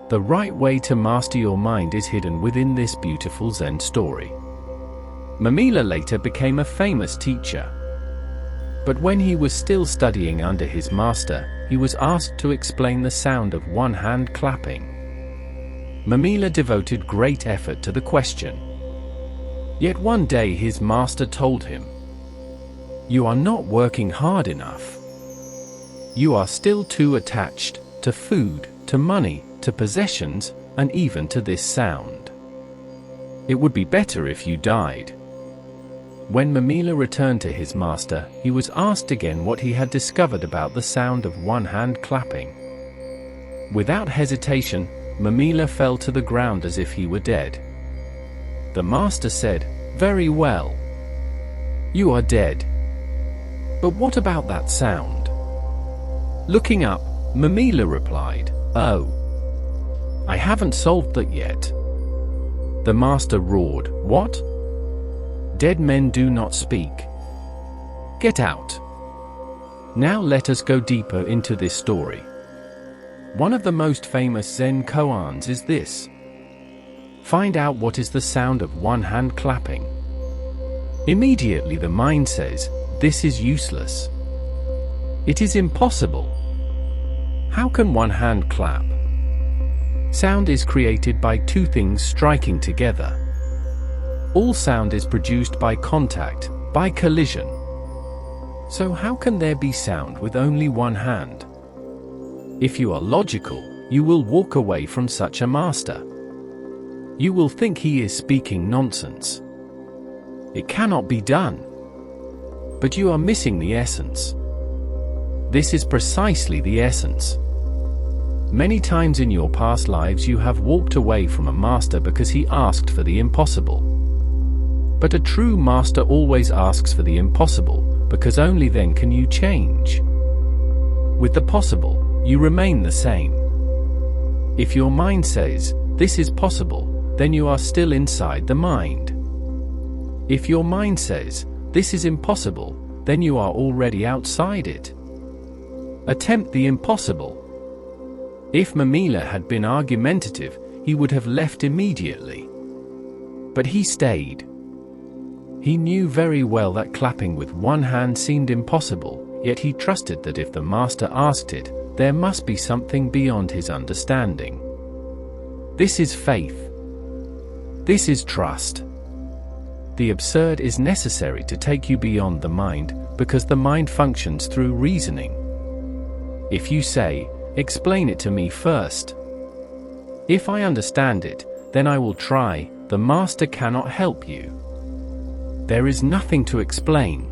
The right way to master your mind is hidden within this beautiful Zen story. Mamila later became a famous teacher. But when he was still studying under his master, he was asked to explain the sound of one hand clapping. Mamila devoted great effort to the question. Yet one day his master told him, "You are not working hard enough. You are still too attached to food, to money, to possessions, and even to this sound. It would be better if you died." When Mamila returned to his master, he was asked again what he had discovered about the sound of one hand clapping. Without hesitation, Mamila fell to the ground as if he were dead. The master said, "Very well. You are dead. But what about that sound?" Looking up, Mamila replied, "Oh, I haven't solved that yet." The master roared, "What? Dead men do not speak. Get out." Now let us go deeper into this story. One of the most famous Zen koans is this. Find out what is the sound of one hand clapping. Immediately the mind says, "This is useless. It is impossible. How can one hand clap?" Sound is created by two things striking together. All sound is produced by contact, by collision. So how can there be sound with only one hand? If you are logical, you will walk away from such a master. You will think he is speaking nonsense. It cannot be done. But you are missing the essence. This is precisely the essence. Many times in your past lives you have walked away from a master because he asked for the impossible. But a true master always asks for the impossible, because only then can you change. With the possible, you remain the same. If your mind says, "This is possible," then you are still inside the mind. If your mind says, "This is impossible," then you are already outside it. Attempt the impossible. If Mamila had been argumentative, he would have left immediately. But he stayed. He knew very well that clapping with one hand seemed impossible, yet he trusted that if the master asked it, there must be something beyond his understanding. This is faith. This is trust. The absurd is necessary to take you beyond the mind, because the mind functions through reasoning. If you say, "Explain it to me first. If I understand it, then I will try," the master cannot help you. There is nothing to explain.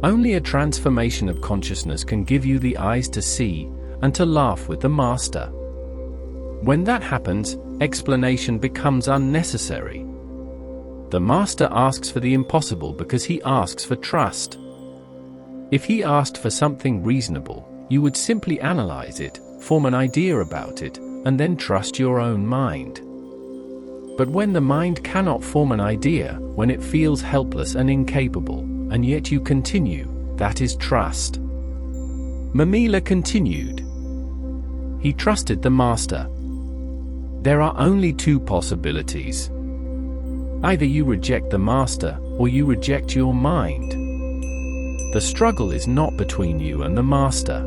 Only a transformation of consciousness can give you the eyes to see, and to laugh with the master. When that happens, explanation becomes unnecessary. The master asks for the impossible because he asks for trust. If he asked for something reasonable, you would simply analyze it, form an idea about it, and then trust your own mind. But when the mind cannot form an idea, when it feels helpless and incapable, and yet you continue, that is trust. Mamila continued. He trusted the master. There are only two possibilities. Either you reject the master, or you reject your mind. The struggle is not between you and the master.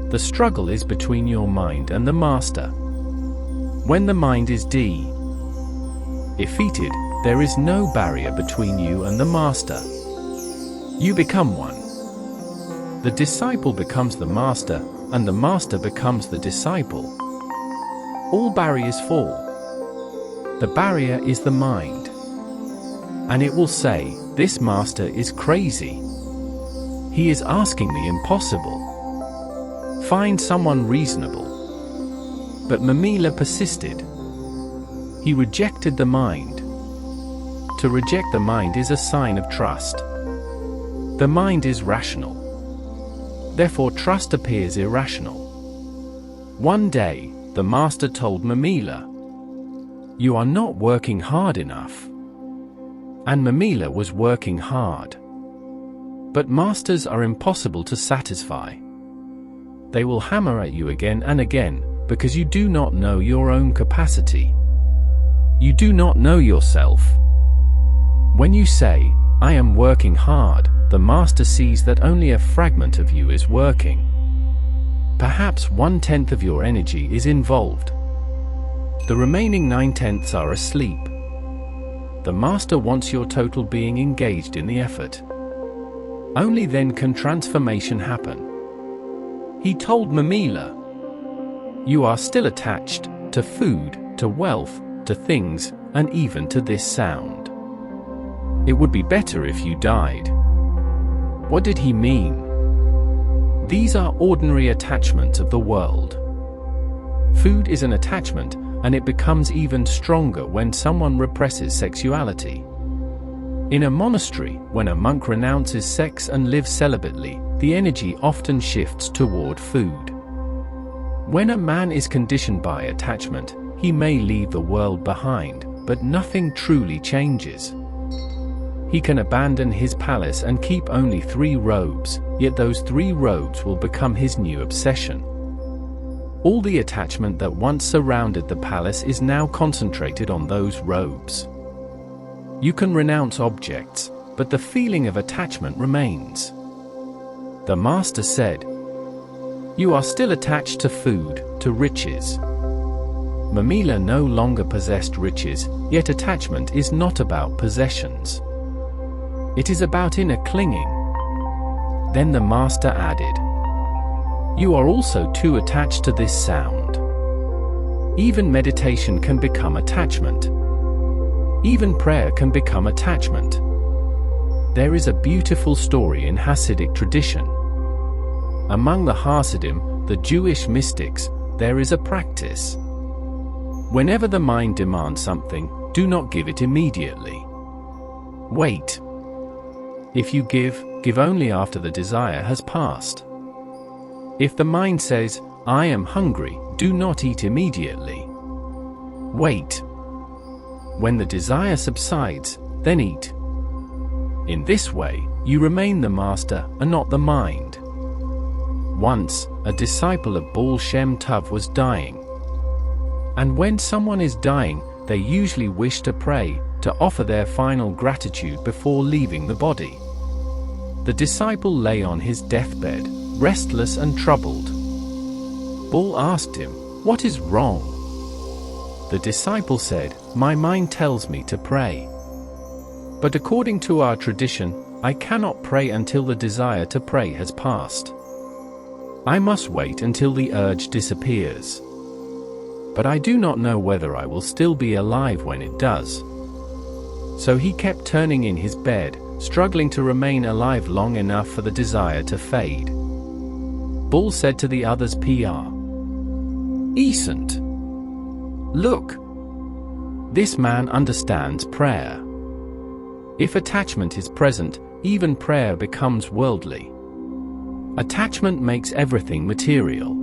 The struggle is between your mind and the master. When the mind is defeated, there is no barrier between you and the master. You become one. The disciple becomes the master, and the master becomes the disciple. All barriers fall. The barrier is the mind. And it will say, "This master is crazy. He is asking the impossible. Find someone reasonable." But Mamila persisted. He rejected the mind. To reject the mind is a sign of trust. The mind is rational. Therefore trust appears irrational. One day, the master told Mamila, "You are not working hard enough." And Mamila was working hard. But masters are impossible to satisfy. They will hammer at you again and again, because you do not know your own capacity. You do not know yourself. When you say, "I am working hard," the master sees that only a fragment of you is working. Perhaps 1/10 of your energy is involved. The remaining 9/10 are asleep. The master wants your total being engaged in the effort. Only then can transformation happen. He told Mamila, "You are still attached to food, to wealth, to things, and even to this sound. It would be better if you died." What did he mean? These are ordinary attachments of the world. Food is an attachment, and it becomes even stronger when someone represses sexuality. In a monastery, when a monk renounces sex and lives celibately, the energy often shifts toward food. When a man is conditioned by attachment, he may leave the world behind, but nothing truly changes. He can abandon his palace and keep only 3 robes, yet those 3 robes will become his new obsession. All the attachment that once surrounded the palace is now concentrated on those robes. You can renounce objects, but the feeling of attachment remains. The master said, "You are still attached to food, to riches." Mamila no longer possessed riches, yet attachment is not about possessions. It is about inner clinging. Then the master added, "You are also too attached to this sound. Even meditation can become attachment. Even prayer can become attachment." There is a beautiful story in Hasidic tradition. Among the Hasidim, the Jewish mystics, there is a practice. Whenever the mind demands something, do not give it immediately. Wait. If you give only after the desire has passed. If the mind says, "I am hungry," do not eat immediately. Wait. When the desire subsides, then eat. In this way, you remain the master and not the mind. Once, a disciple of Baal Shem Tov was dying. And when someone is dying, they usually wish to pray, to offer their final gratitude before leaving the body. The disciple lay on his deathbed, restless and troubled. Baal asked him, "What is wrong?" The disciple said, "My mind tells me to pray. But according to our tradition, I cannot pray until the desire to pray has passed. I must wait until the urge disappears. But I do not know whether I will still be alive when it does." So he kept turning in his bed, struggling to remain alive long enough for the desire to fade. Baal said to the others, "Isn't. Look. This man understands prayer. If attachment is present, even prayer becomes worldly. Attachment makes everything material.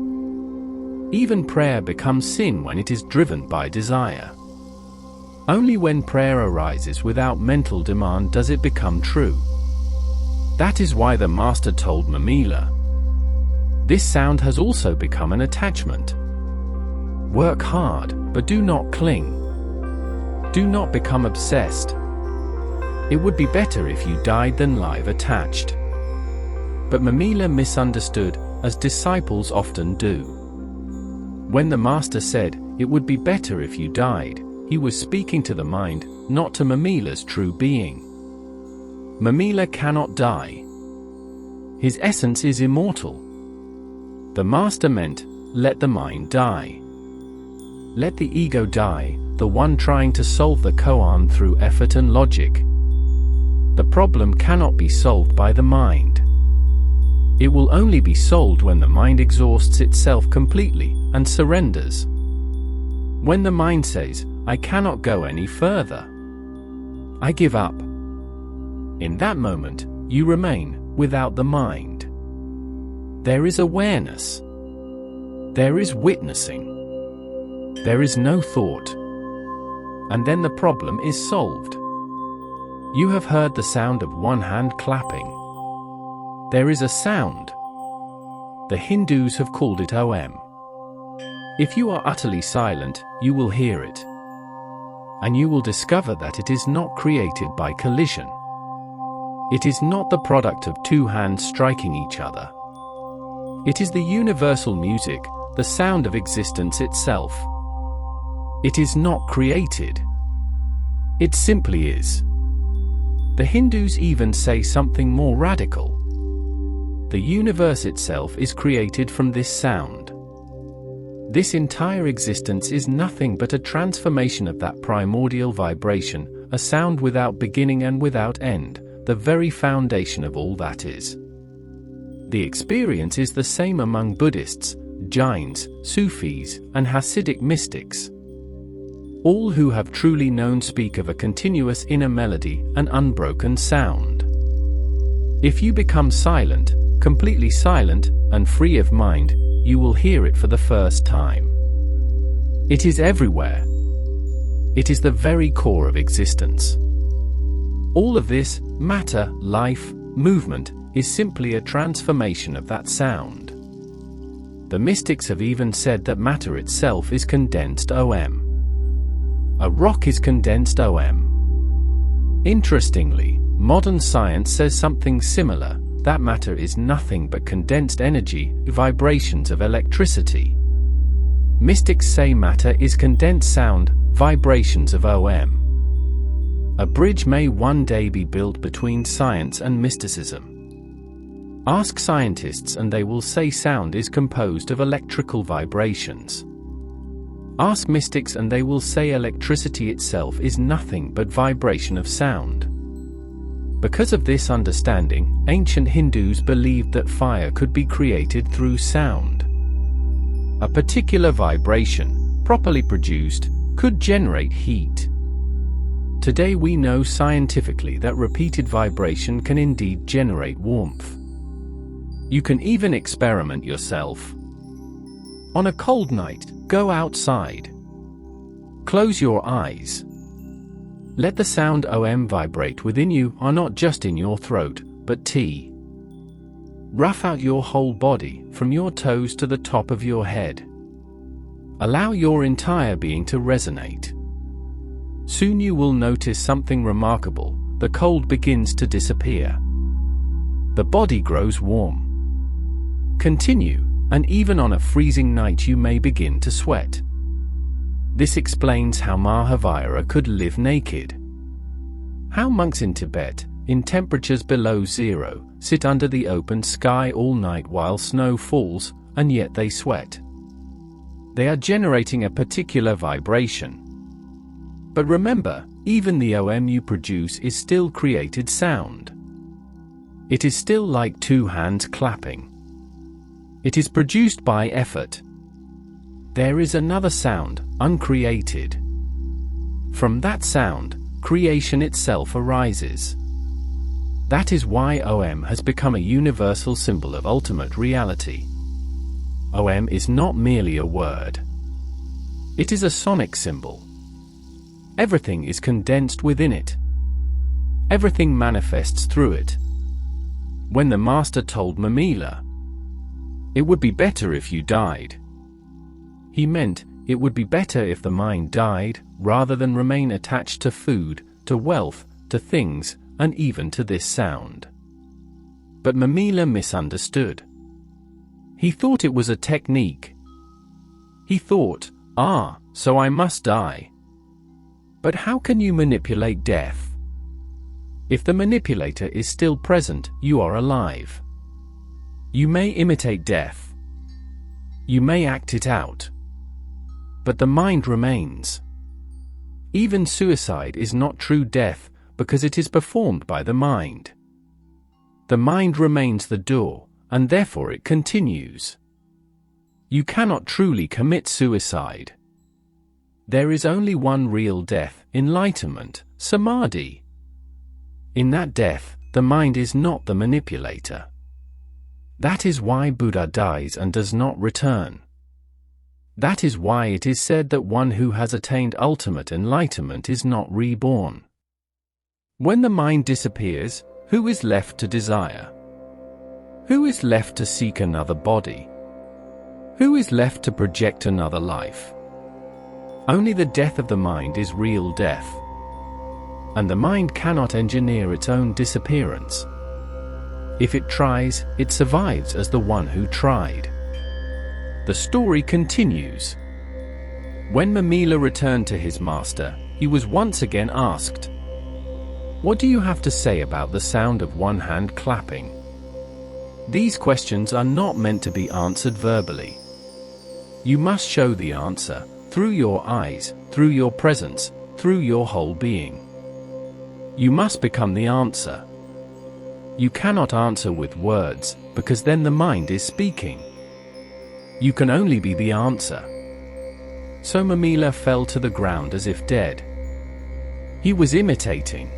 Even prayer becomes sin when it is driven by desire. Only when prayer arises without mental demand does it become true. That is why the master told Mamila, "This sound has also become an attachment. Work hard, but do not cling. Do not become obsessed. It would be better if you died than live attached." But Mamila misunderstood, as disciples often do. When the master said, "It would be better if you died," he was speaking to the mind, not to Mamila's true being. Mamila cannot die. His essence is immortal. The master meant, let the mind die. Let the ego die, the one trying to solve the koan through effort and logic. The problem cannot be solved by the mind. It will only be solved when the mind exhausts itself completely and surrenders. When the mind says, "I cannot go any further. I give up." In that moment, you remain without the mind. There is awareness. There is witnessing. There is no thought. And then the problem is solved. You have heard the sound of one hand clapping. There is a sound. The Hindus have called it Om. If you are utterly silent, you will hear it. And you will discover that it is not created by collision. It is not the product of two hands striking each other. It is the universal music, the sound of existence itself. It is not created. It simply is. The Hindus even say something more radical. The universe itself is created from this sound. This entire existence is nothing but a transformation of that primordial vibration, a sound without beginning and without end, the very foundation of all that is. The experience is the same among Buddhists, Jains, Sufis, and Hasidic mystics. All who have truly known speak of a continuous inner melody, an unbroken sound. If you become silent, completely silent, and free of mind, you will hear it for the first time. It is everywhere. It is the very core of existence. All of this, matter, life, movement, is simply a transformation of that sound. The mystics have even said that matter itself is condensed OM. A rock is condensed OM. Interestingly, modern science says something similar, that matter is nothing but condensed energy, vibrations of electricity. Mystics say matter is condensed sound, vibrations of OM. A bridge may one day be built between science and mysticism. Ask scientists and they will say sound is composed of electrical vibrations. Ask mystics and they will say electricity itself is nothing but vibration of sound. Because of this understanding, ancient Hindus believed that fire could be created through sound. A particular vibration, properly produced, could generate heat. Today we know scientifically that repeated vibration can indeed generate warmth. You can even experiment yourself. On a cold night, go outside. Close your eyes. Let the sound OM vibrate within you, or not just in your throat, but T. Rough out your whole body, from your toes to the top of your head. Allow your entire being to resonate. Soon you will notice something remarkable, the cold begins to disappear. The body grows warm. Continue, and even on a freezing night you may begin to sweat. This explains how Mahavira could live naked. How monks in Tibet, in temperatures below zero, sit under the open sky all night while snow falls, and yet they sweat. They are generating a particular vibration. But remember, even the OM you produce is still created sound. It is still like two hands clapping. It is produced by effort. There is another sound, uncreated. From that sound, creation itself arises. That is why OM has become a universal symbol of ultimate reality. OM is not merely a word. It is a sonic symbol. Everything is condensed within it. Everything manifests through it. When the master told Mamila, "It would be better if you died," he meant, it would be better if the mind died, rather than remain attached to food, to wealth, to things, and even to this sound. But Mamila misunderstood. He thought it was a technique. He thought, so I must die. But how can you manipulate death? If the manipulator is still present, you are alive. You may imitate death. You may act it out. But the mind remains. Even suicide is not true death, because it is performed by the mind. The mind remains the door, and therefore it continues. You cannot truly commit suicide. There is only one real death, enlightenment, samadhi. In that death, the mind is not the manipulator. That is why Buddha dies and does not return. That is why it is said that one who has attained ultimate enlightenment is not reborn. When the mind disappears, who is left to desire? Who is left to seek another body? Who is left to project another life? Only the death of the mind is real death. And the mind cannot engineer its own disappearance. If it tries, it survives as the one who tried. The story continues. When Mamila returned to his master, he was once again asked, "What do you have to say about the sound of one hand clapping?" These questions are not meant to be answered verbally. You must show the answer, through your eyes, through your presence, through your whole being. You must become the answer. You cannot answer with words, because then the mind is speaking. You can only be the answer. So Mamila fell to the ground as if dead. He was imitating.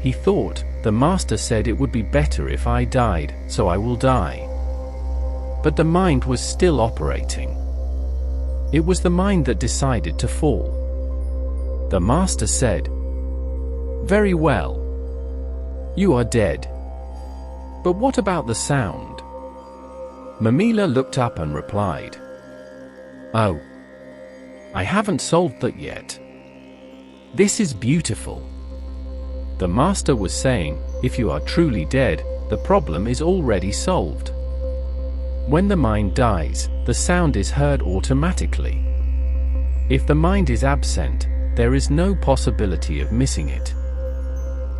He thought, "The master said it would be better if I died, so I will die." But the mind was still operating. It was the mind that decided to fall. The master said, "Very well. You are dead. But what about the sound?" Mamila looked up and replied, "Oh, I haven't solved that yet. This is beautiful." The master was saying, if you are truly dead, the problem is already solved. When the mind dies, the sound is heard automatically. If the mind is absent, there is no possibility of missing it.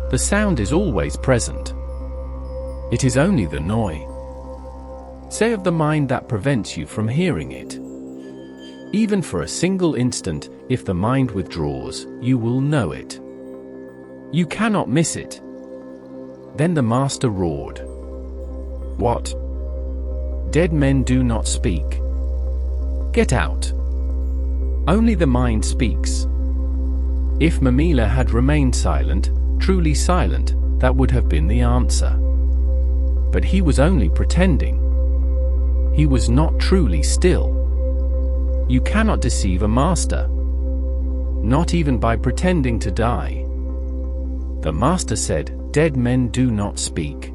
The sound is always present. It is only the noise. Say of the mind that prevents you from hearing it. Even for a single instant, if the mind withdraws, you will know it. You cannot miss it. Then the master roared, "What? Dead men do not speak. Get out. Only the mind speaks." If Mamila had remained silent, truly silent, that would have been the answer. But he was only pretending. He was not truly still. You cannot deceive a master. Not even by pretending to die. The master said, "Dead men do not speak."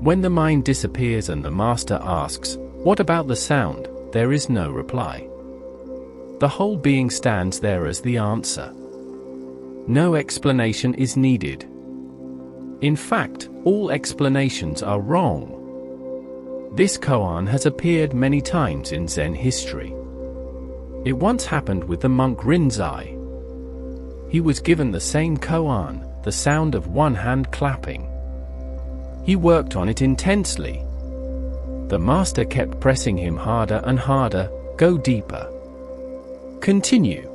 When the mind disappears and the master asks, "What about the sound?" there is no reply. The whole being stands there as the answer. No explanation is needed. In fact, all explanations are wrong. This koan has appeared many times in Zen history. It once happened with the monk Rinzai. He was given the same koan, the sound of one hand clapping. He worked on it intensely. The master kept pressing him harder and harder, "Go deeper. Continue."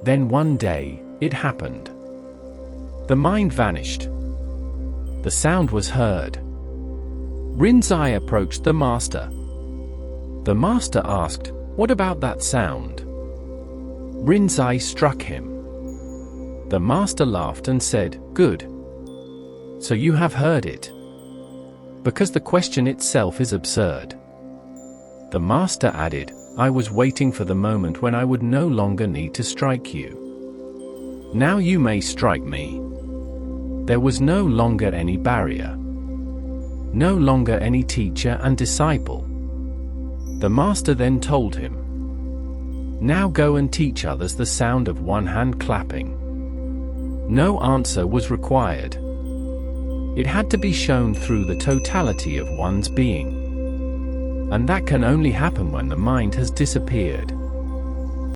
Then one day, it happened. The mind vanished. The sound was heard. Rinzai approached the master. The master asked, "What about that sound?" Rinzai struck him. The master laughed and said, "Good. So you have heard it." Because the question itself is absurd. The master added, "I was waiting for the moment when I would no longer need to strike you. Now you may strike me." There was no longer any barrier. No longer any teacher and disciple. The master then told him, "Now go and teach others the sound of one hand clapping." No answer was required. It had to be shown through the totality of one's being. And that can only happen when the mind has disappeared.